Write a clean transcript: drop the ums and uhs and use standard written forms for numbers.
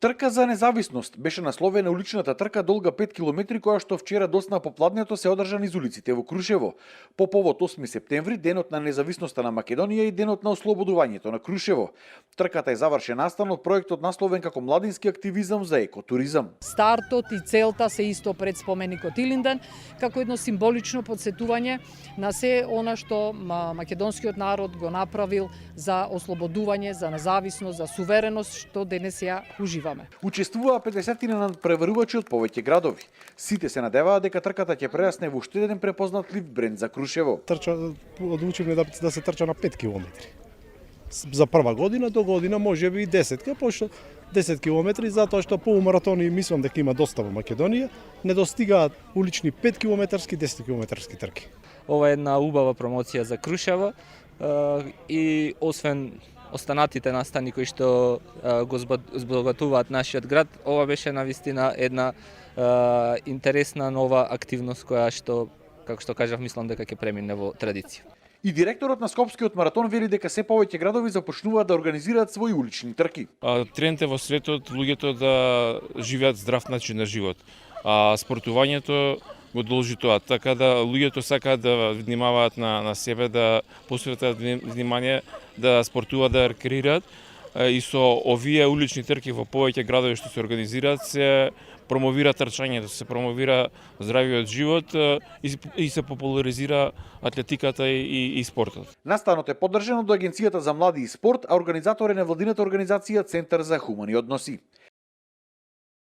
Трка за независност беше насловена уличната трка долга 5 километри која што вчера досна попладнето се одржа низ улиците во Крушево. По повод 8 септември, денот на независноста на Македонија и денот на ослободувањето на Крушево. Трката е завршен настан од проектот насловен како Младински активизам за екотуризам. Стартот и целта се исто пред споменикот Илинден, како едно символично подсетување на се она што македонскиот народ го направил за ослободување, за независност, за сувереност, што денес ја уживаме. Учествуваа 50 на преварувачи од повеќе градови. Сите се надеваат дека трката ќе прерасне во уште еден препознатлив бренд за Крушево. Одлучивме да се трча на 5 километри. За прва година до година може би и 10, пошто 10 километри, затоа што полумаратони мислам дека има доста во Македонија, не достигаат улични 5 километарски, 10 километарски трки. Ова е една убава промоција за Крушево и освен останатите настани кои што го збогатуваат нашиот град, ова беше навистина една интересна нова активност која што, како што кажав, мислам дека ќе премине во традиција. И директорот на Скопскиот маратон вели дека се повеќе градови започнуваат да организираат своји улични трки. Трендот е во светот луѓето да живеат здрав начин на живот. Спортувањето го должи тоа, така да луѓето сакаат да внимаваат на себе, да посветат внимание, да спортуваат, да рекреираат. И со овие улични трки во повеќе градови што се организираат, се промовира трчањето, се промовира здравиот живот и се популаризира атлетиката и спортот. Настанот е поддржан од Агенцијата за млади и спорт, а организатор е невладината организација Центар за хумани односи.